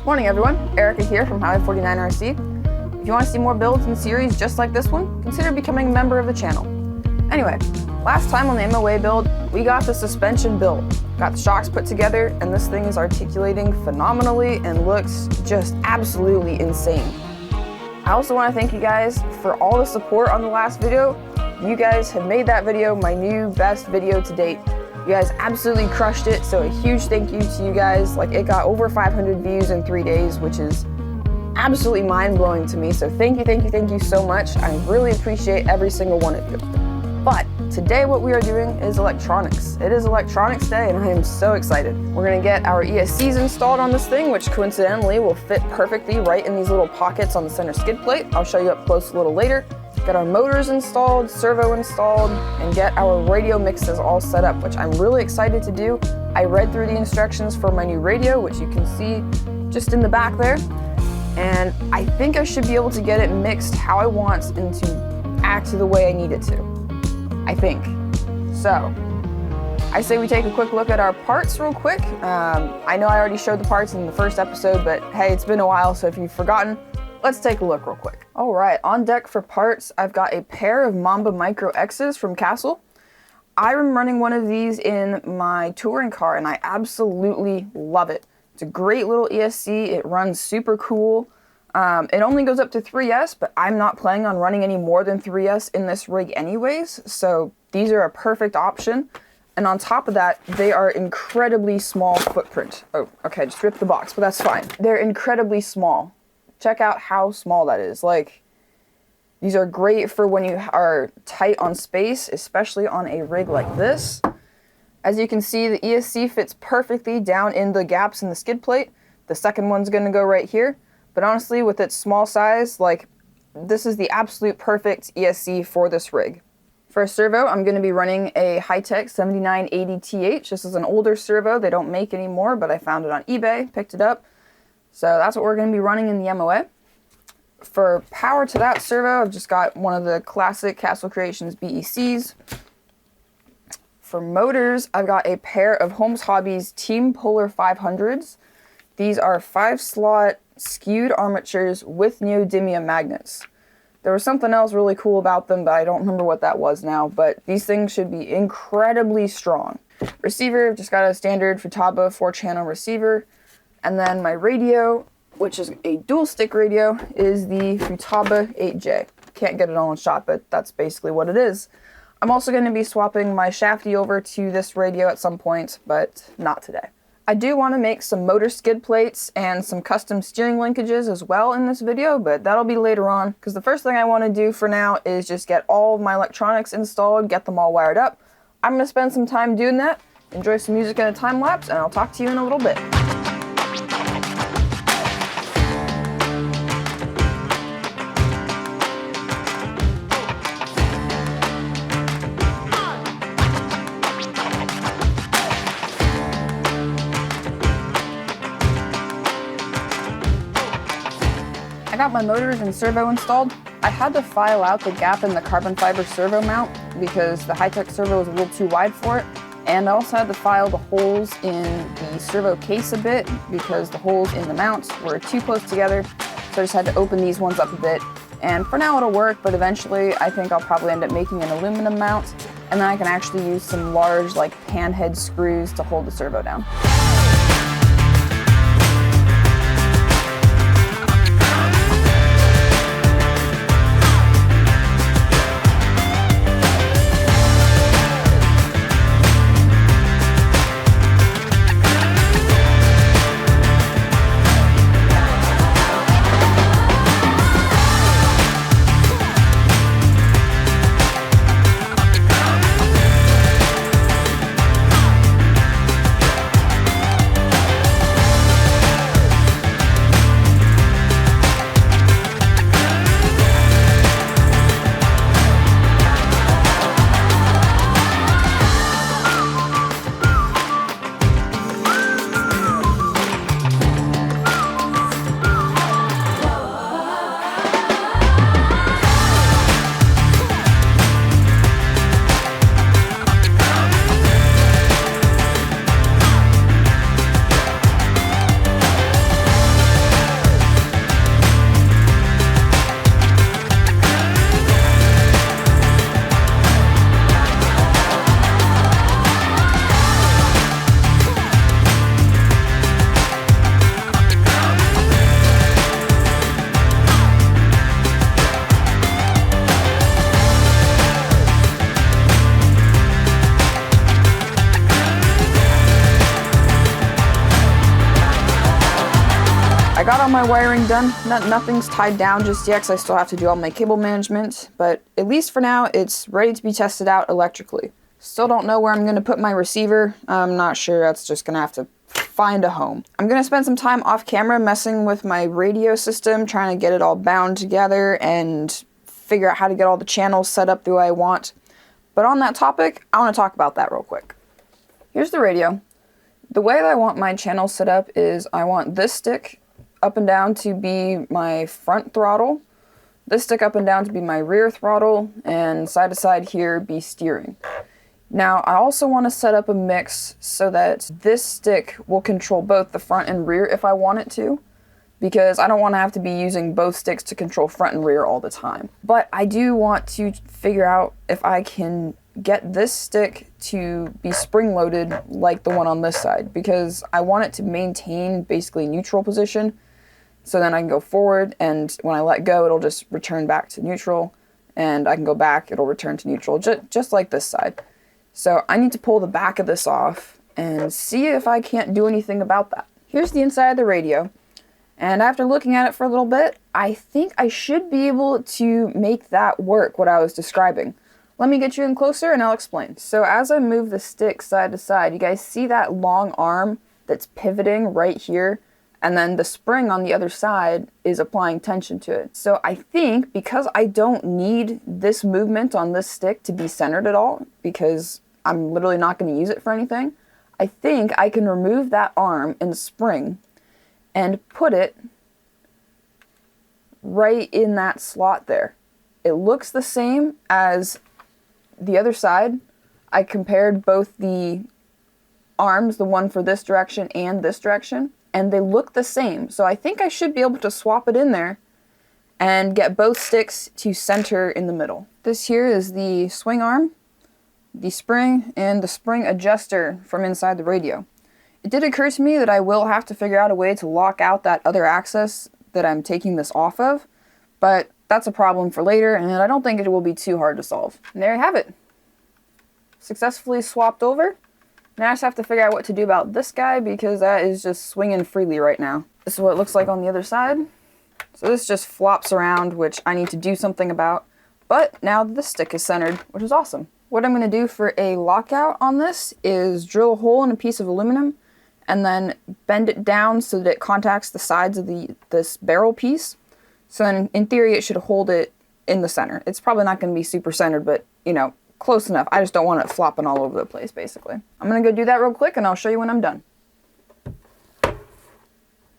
Morning everyone, Erica here from Highway 49 RC. If you want to see more builds in the series just like this one, consider becoming a member of the channel. Anyway, last time on the MOA build, we got the suspension built, got the shocks put together, and this thing is articulating phenomenally and looks just absolutely insane. I also want to thank you guys for all the support on the last video. You guys have made that video my new best video to date. You guys absolutely crushed it, so a huge thank you to you guys. Like, it got over 500 views in 3 days, which is absolutely mind-blowing to me. So thank you so much. I really appreciate every single one of you. But today what we are doing is electronics. It is electronics day and I am so excited. We're gonna get our ESCs installed on this thing, which coincidentally will fit perfectly right in these little pockets on the center skid plate. I'll show you up close a little later. Get our motors installed, servo installed, and get our radio mixes all set up, which I'm really excited to do. I read through the instructions for my new radio, which you can see just in the back there, and I think I should be able to get it mixed how I want and to act the way I need it to. I think. So, I say we take a quick look at our parts real quick. I know I already showed the parts in the first episode, but hey, it's been a while, so if you've forgotten, let's take a look real quick. All right, on deck for parts, I've got a pair of Mamba Micro X's from Castle. I'm running one of these in my touring car and I absolutely love it. It's a great little ESC, it runs super cool. It only goes up to 3S, but I'm not planning on running any more than 3S in this rig anyways, so these are a perfect option. And on top of that, they are incredibly small footprint. Oh, okay, just ripped the box, but that's fine. They're incredibly small. Check out how small that is. Like, these are great for when you are tight on space, especially on a rig like this. As you can see, the ESC fits perfectly down in the gaps in the skid plate. The second one's gonna go right here. But honestly, with its small size, like, this is the absolute perfect ESC for this rig. For a servo, I'm gonna be running a Hi-Tech 7980TH. This is an older servo they don't make anymore, but I found it on eBay, picked it up. So that's what we're going to be running in the MOA. For power to that servo, I've just got one of the classic Castle Creations BECs. For motors, I've got a pair of Holmes Hobbies Team Polar 500s. These are 5-slot skewed armatures with neodymium magnets. There was something else really cool about them, but I don't remember what that was now, but these things should be incredibly strong. Receiver, just got a standard Futaba 4-channel receiver. And then my radio, which is a dual stick radio, is the Futaba 8J. Can't get it all in shot, but that's basically what it is. I'm also going to be swapping my shafty over to this radio at some point, but not today. I do want to make some motor skid plates and some custom steering linkages as well in this video, but that'll be later on, because the first thing I want to do for now is just get all of my electronics installed, get them all wired up. I'm going to spend some time doing that, enjoy some music in a time lapse, and I'll talk to you in a little bit. I got my motors and servo installed. I had to file out the gap in the carbon fiber servo mount because the Hi-Tech servo was a little too wide for it. And I also had to file the holes in the servo case a bit because the holes in the mounts were too close together. So I just had to open these ones up a bit. And for now it'll work, but eventually I think I'll probably end up making an aluminum mount. And then I can actually use some large, like, pan head screws to hold the servo down. got all my wiring done. Nothing's tied down just yet because I still have to do all my cable management, but at least for now, it's ready to be tested out electrically. Still don't know where I'm going to put my receiver. I'm not sure. That's just going to have to find a home. I'm going to spend some time off camera messing with my radio system, trying to get it all bound together and figure out how to get all the channels set up the way I want. But on that topic, I want to talk about that real quick. Here's the radio. The way that I want my channel set up is I want this stick up and down to be my front throttle, this stick up and down to be my rear throttle, and side to side here be steering. Now, I also want to set up a mix so that this stick will control both the front and rear if I want it to, because I don't want to have to be using both sticks to control front and rear all the time. But I do want to figure out if I can get this stick to be spring-loaded like the one on this side, because I want it to maintain basically neutral position, so then I can go forward, and when I let go, it'll just return back to neutral, and I can go back, it'll return to neutral, just like this side. So I need to pull the back of this off and see if I can't do anything about that. Here's the inside of the radio. And after looking at it for a little bit, I think I should be able to make that work, what I was describing. Let me get you in closer and I'll explain. So as I move the stick side to side, you guys see that long arm that's pivoting right here? And then the spring on the other side is applying tension to it. So I think because I don't need this movement on this stick to be centered at all, because I'm literally not going to use it for anything, I think I can remove that arm and spring and put it right in that slot there. It looks the same as the other side. I compared both the arms, the one for this direction and this direction, and they look the same. So I think I should be able to swap it in there and get both sticks to center in the middle. This here is the swing arm, the spring, and the spring adjuster from inside the radio. It did occur to me that I will have to figure out a way to lock out that other axis that I'm taking this off of, but that's a problem for later, and I don't think it will be too hard to solve. And there you have it. Successfully swapped over. Now I just have to figure out what to do about this guy, because that is just swinging freely right now. This is what it looks like on the other side. So this just flops around, which I need to do something about. But now this stick is centered, which is awesome. What I'm going to do for a lockout on this is drill a hole in a piece of aluminum and then bend it down so that it contacts the sides of this barrel piece. So then in theory it should hold it in the center. It's probably not going to be super centered, but you know, close enough. I just don't want it flopping all over the place, basically. I'm going to go do that real quick, and I'll show you when I'm done.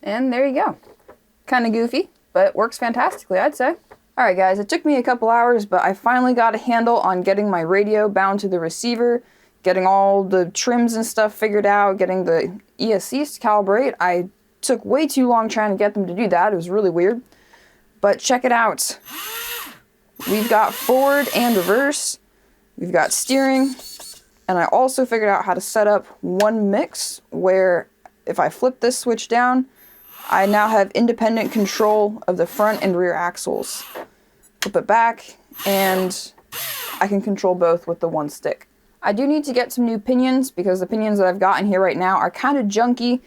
And there you go. Kind of goofy, but works fantastically, I'd say. Alright guys, it took me a couple hours, but I finally got a handle on getting my radio bound to the receiver, getting all the trims and stuff figured out, getting the ESCs to calibrate. I took way too long trying to get them to do that. It was really weird. But check it out. We've got forward and reverse. We've got steering, and I also figured out how to set up one mix where if I flip this switch down, I now have independent control of the front and rear axles. Flip it back, and I can control both with the one stick. I do need to get some new pinions, because the pinions that I've got in here right now are kind of junky,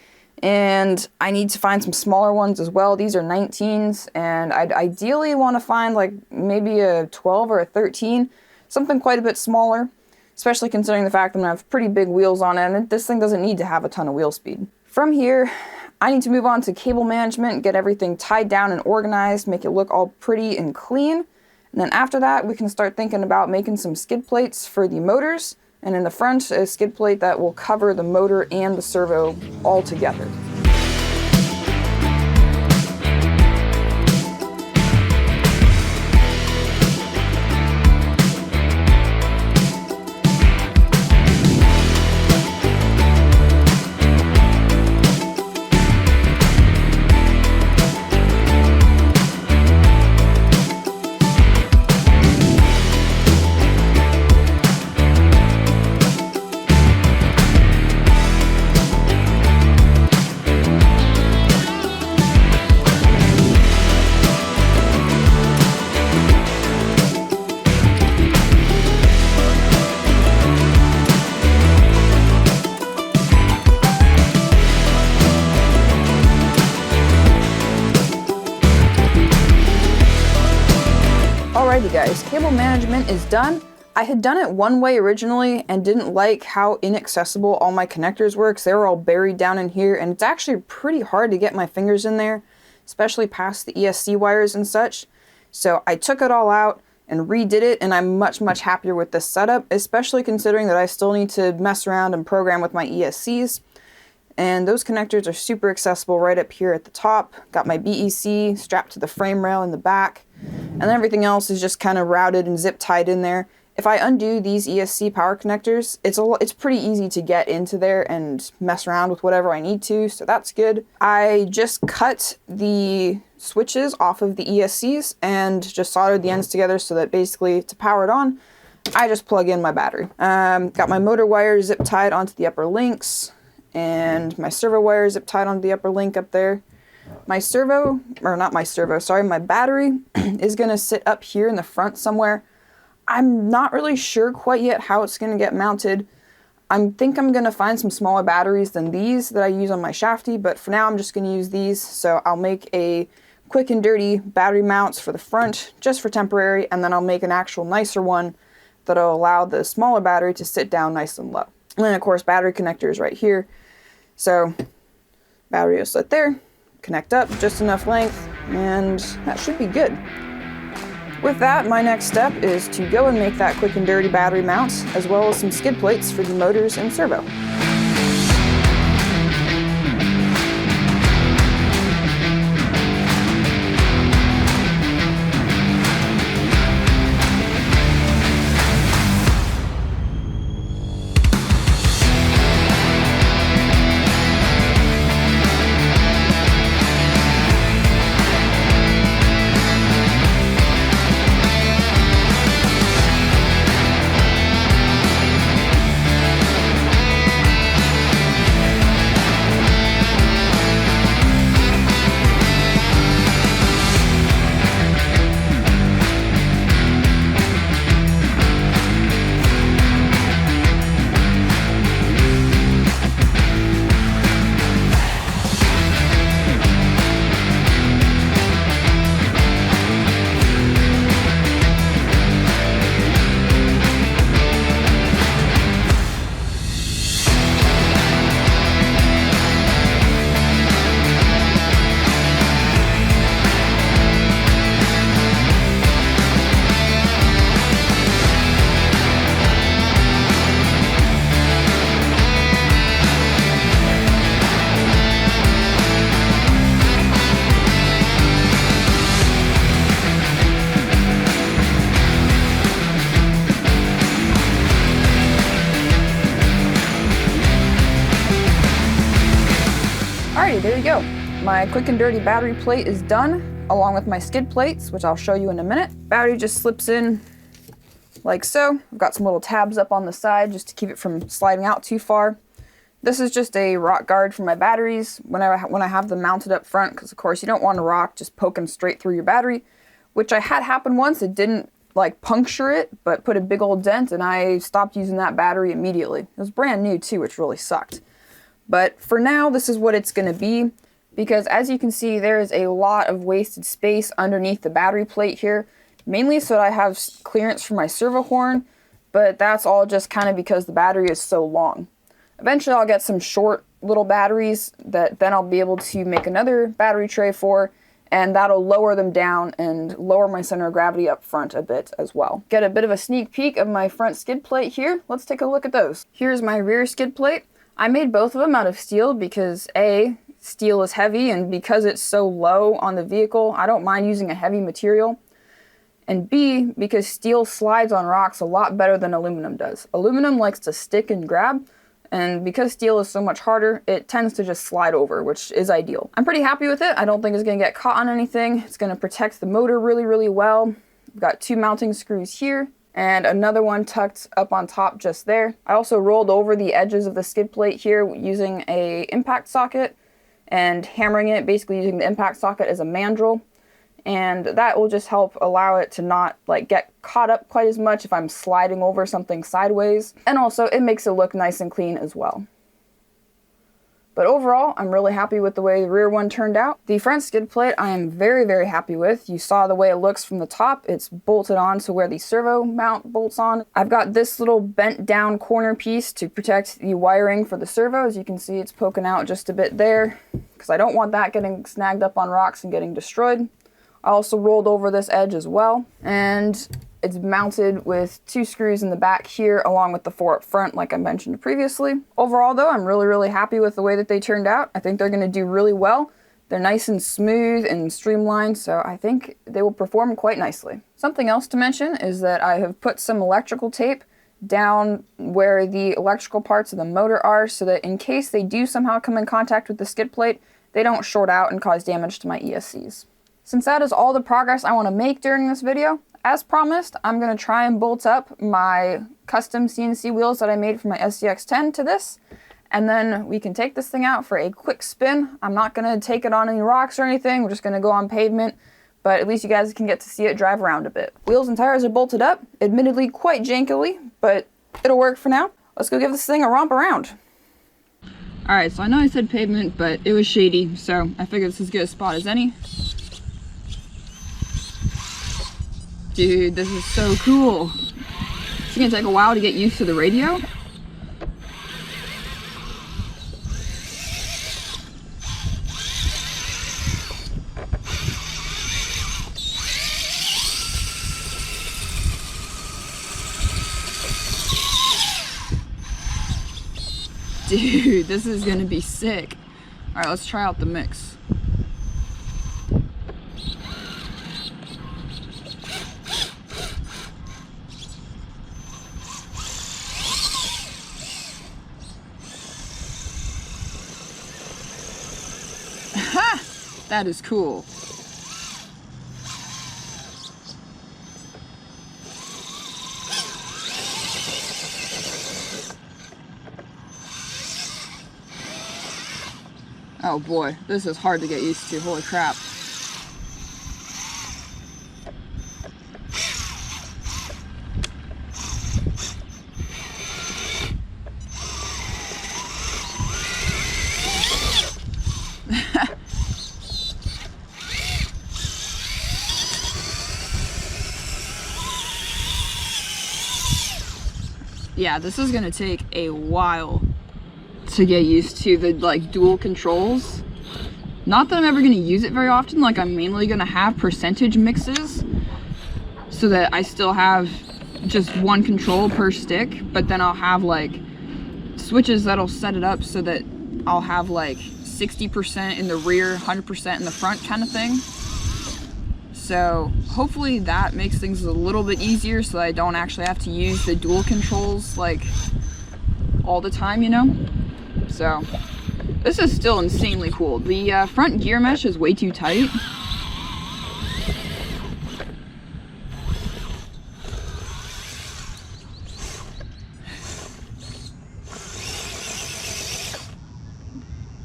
and I need to find some smaller ones as well. These are 19s, and I'd ideally want to find like maybe a 12 or a 13. Something quite a bit smaller, especially considering the fact that I'm going to have pretty big wheels on it, and this thing doesn't need to have a ton of wheel speed. From here, I need to move on to cable management, get everything tied down and organized, make it look all pretty and clean. And then after that, we can start thinking about making some skid plates for the motors, and in the front, a skid plate that will cover the motor and the servo all together. cable management is done. I had done it one way originally and didn't like how inaccessible all my connectors were because they were all buried down in here, and it's actually pretty hard to get my fingers in there, especially past the ESC wires and such. So I took it all out and redid it, and I'm much happier with this setup, especially considering that I still need to mess around and program with my ESCs. And those connectors are super accessible right up here at the top. Got my BEC strapped to the frame rail in the back, and then everything else is just kind of routed and zip tied in there. If I undo these ESC power connectors, it's pretty easy to get into there and mess around with whatever I need to, so that's good. I just cut the switches off of the ESCs and just soldered the ends together so that basically to power it on, I just plug in my battery. Got my motor wire zip tied onto the upper links, and my servo wire zip tied onto the upper link up there. My battery is gonna sit up here in the front somewhere. I'm not really sure quite yet how it's gonna get mounted. I think I'm gonna find some smaller batteries than these that I use on my shafty, but for now I'm just gonna use these. So I'll make a quick and dirty battery mounts for the front, just for temporary, and then I'll make an actual nicer one that'll allow the smaller battery to sit down nice and low. And then of course battery connectors right here. So battery will sit there, connect up just enough length, and that should be good. With that, my next step is to go and make that quick and dirty battery mount, as well as some skid plates for the motors and servo. Alrighty, there you go. My quick and dirty battery plate is done, along with my skid plates, which I'll show you in a minute. Battery just slips in like so. I've got some little tabs up on the side just to keep it from sliding out too far. This is just a rock guard for my batteries when I have them mounted up front, because of course you don't want a rock just poking straight through your battery, which I had happen once. It didn't like puncture it, but put a big old dent, and I stopped using that battery immediately. It was brand new too, which really sucked. But for now, this is what it's going to be, because as you can see, there is a lot of wasted space underneath the battery plate here, mainly so that I have clearance for my servo horn, but that's all just kind of because the battery is so long. Eventually I'll get some short little batteries that then I'll be able to make another battery tray for, and that'll lower them down and lower my center of gravity up front a bit as well. Get a bit of a sneak peek of my front skid plate here. Let's take a look at those. Here's my rear skid plate. I made both of them out of steel because A, steel is heavy, and because it's so low on the vehicle, I don't mind using a heavy material. And B, because steel slides on rocks a lot better than aluminum does. Aluminum likes to stick and grab, and because steel is so much harder, it tends to just slide over, which is ideal. I'm pretty happy with it. I don't think it's going to get caught on anything. It's going to protect the motor really well. I've got 2 mounting screws here, and another one tucked up on top just there. I also rolled over the edges of the skid plate here using a impact socket and hammering it, basically using the impact socket as a mandrel. And that will just help allow it to not like get caught up quite as much if I'm sliding over something sideways. And also it makes it look nice and clean as well. But overall, I'm really happy with the way the rear one turned out. The front skid plate, I am very, very happy with. You saw the way it looks from the top. It's bolted on to where the servo mount bolts on. I've got this little bent down corner piece to protect the wiring for the servo. As you can see, it's poking out just a bit there because I don't want that getting snagged up on rocks and getting destroyed. I also rolled over this edge as well, and it's mounted with 2 screws in the back here along with the 4 up front like I mentioned previously. Overall though, I'm really, really happy with the way that they turned out. I think they're going to do really well. They're nice and smooth and streamlined, so I think they will perform quite nicely. Something else to mention is that I have put some electrical tape down where the electrical parts of the motor are so that in case they do somehow come in contact with the skid plate, they don't short out and cause damage to my ESCs. Since that is all the progress I want to make during this video, as promised, I'm going to try and bolt up my custom CNC wheels that I made for my SCX-10 to this, and then we can take this thing out for a quick spin. I'm not going to take it on any rocks or anything, we're just going to go on pavement, but at least you guys can get to see it drive around a bit. Wheels and tires are bolted up, admittedly quite jankily, but it'll work for now. Let's go give this thing a romp around. Alright, so I know I said pavement, but it was shady, so I figured this is as good a spot as any. Dude, this is so cool. It's gonna take a while to get used to the radio. Dude, this is gonna be sick. All right, let's try out the mix. That is cool. Oh boy, this is hard to get used to, holy crap. Yeah, this is gonna take a while to get used to the like dual controls. Not that I'm ever gonna use it very often, like I'm mainly gonna have percentage mixes so that I still have just one control per stick, but then I'll have like switches that'll set it up so that I'll have like 60% in the rear, 100% in the front kind of thing. So hopefully that makes things a little bit easier so that I don't actually have to use the dual controls like all the time, you know? So this is still insanely cool. The front gear mesh is way too tight.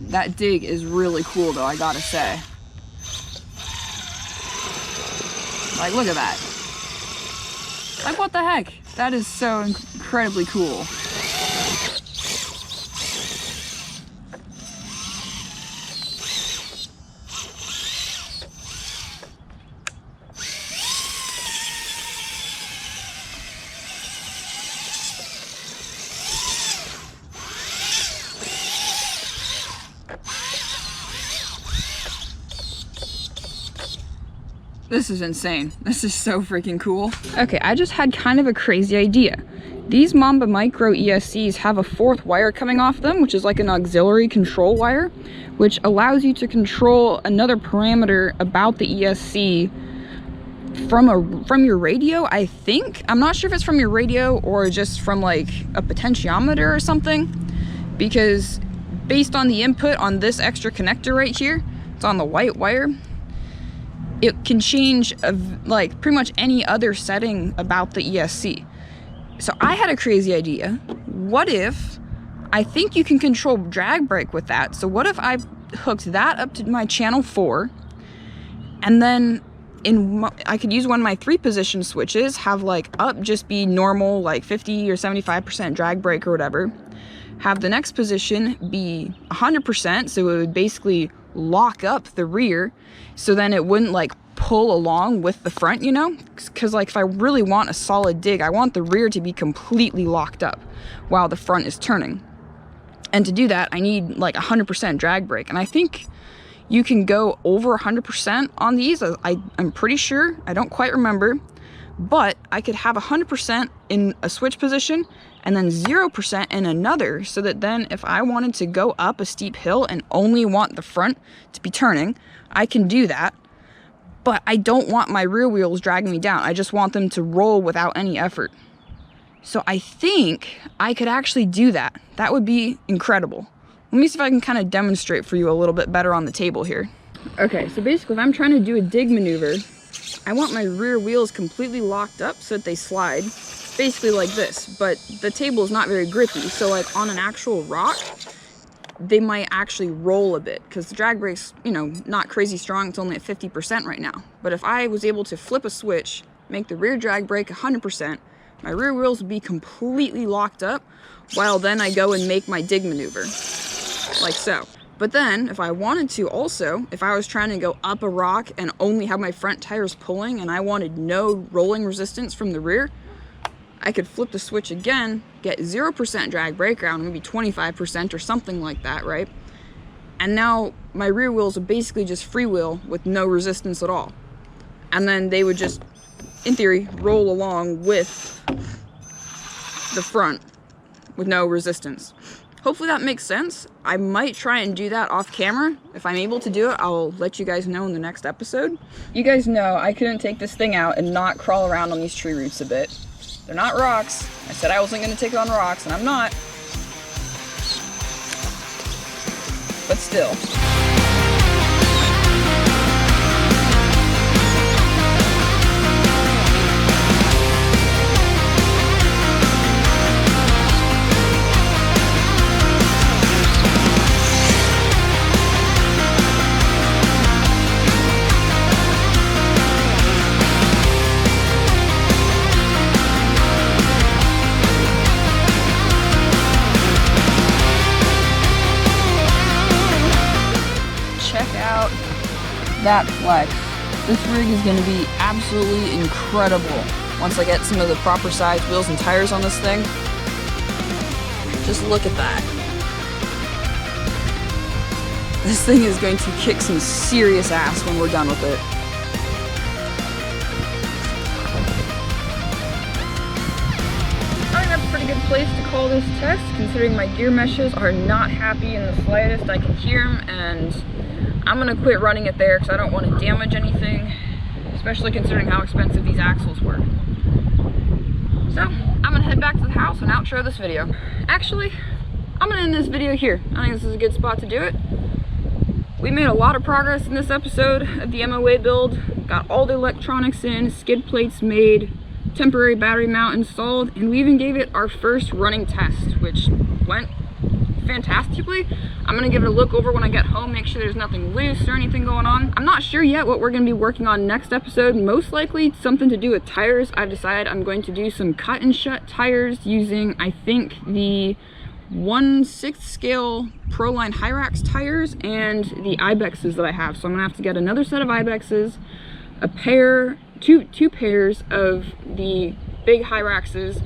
That dig is really cool though, I gotta say. Like, look at that. Like, what the heck? That is so incredibly cool. This is insane. This is so freaking cool. Okay, I just had kind of a crazy idea. These Mamba Micro ESCs have a 4th wire coming off them, which is like an auxiliary control wire, which allows you to control another parameter about the ESC from your radio, I think. I'm not sure if it's from your radio or just from like a potentiometer or something, because based on the input on this extra connector right here, it's on the white wire, it can change like pretty much any other setting about the ESC. So I had a crazy idea. What if, I think you can control drag brake with that. So what if I hooked that up to my channel 4, and then I could use one of my 3-position switches, have like up just be normal, like 50 or 75% drag brake or whatever. have the next position be 100%, so it would basically lock up the rear, so then it wouldn't like pull along with the front, you know? Because like if I really want a solid dig, I want the rear to be completely locked up while the front is turning. And to do that, I need like 100% drag brake. And I think you can go over 100% on these. I'm pretty sure, I don't quite remember, but I could have 100% in a switch position and then 0% in another, so that then if I wanted to go up a steep hill and only want the front to be turning, I can do that. But I don't want my rear wheels dragging me down. I just want them to roll without any effort. So I think I could actually do that. That would be incredible. Let me see if I can kind of demonstrate for you a little bit better on the table here. Okay, so basically if I'm trying to do a dig maneuver, I want my rear wheels completely locked up so that they slide, basically like this. But the table is not very grippy, so like on an actual rock, they might actually roll a bit because the drag brake's, you know, not crazy strong. It's only at 50% right now. But if I was able to flip a switch, make the rear drag brake 100%, my rear wheels would be completely locked up, while then I go and make my dig maneuver, like so. But then if I wanted to also, if I was trying to go up a rock and only have my front tires pulling and I wanted no rolling resistance from the rear, I could flip the switch again, get 0% drag brake around, maybe 25% or something like that, right? And now my rear wheels would basically just freewheel with no resistance at all. And then they would just, in theory, roll along with the front with no resistance. Hopefully that makes sense. I might try and do that off camera. If I'm able to do it, I'll let you guys know in the next episode. You guys know I couldn't take this thing out and not crawl around on these tree roots a bit. They're not rocks. I said I wasn't going to take it on rocks, and I'm not. But still. That flex. This rig is going to be absolutely incredible once I get some of the proper size wheels and tires on this thing. Just look at that. This thing is going to kick some serious ass when we're done with it. I think that's a pretty good place to call this test, considering my gear meshes are not happy in the slightest. I can hear them, and I'm gonna quit running it there because I don't want to damage anything, especially considering how expensive these axles were. So I'm gonna head back to the house and outro this video. Actually, I'm gonna end this video here. I think this is a good spot to do it. We made a lot of progress in this episode of the MOA build. Got all the electronics in, skid plates made, temporary battery mount installed, and we even gave it our first running test, which went fantastically. I'm gonna give it a look over when I get home, make sure there's nothing loose or anything going on. I'm not sure yet what we're gonna be working on next episode. Most likely something to do with tires. I've decided I'm going to do some cut and shut tires using, I think, the 1/6 scale Proline Hyrax tires and the Ibexs that I have. So I'm gonna have to get another set of Ibexs, a pair, two pairs of the big Hyraxes,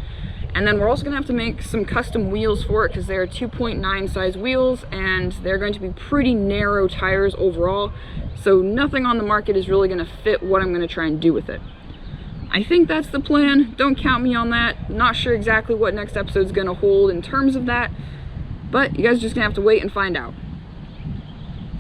and then we're also gonna have to make some custom wheels for it because they're 2.9 size wheels and they're going to be pretty narrow tires overall. So nothing on the market is really gonna fit what I'm gonna try and do with it. I think that's the plan. Don't count me on that. Not sure exactly what next episode is gonna hold in terms of that, but you guys are just gonna have to wait and find out.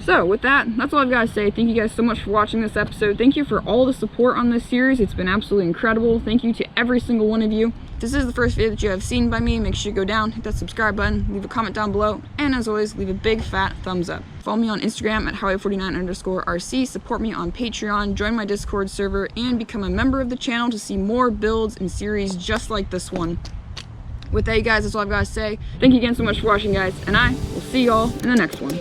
So with that, that's all I've got to say. Thank you guys so much for watching this episode. Thank you for all the support on this series. It's been absolutely incredible. Thank you to every single one of you. If this is the first video that you have seen by me, make sure you go down, hit that subscribe button, leave a comment down below, and as always, leave a big fat thumbs up. Follow me on Instagram at HighwayForty9_RC, support me on Patreon, join my Discord server, and become a member of the channel to see more builds and series just like this one. With that, you guys, that's all I've got to say. Thank you again so much for watching, guys, and I will see y'all in the next one.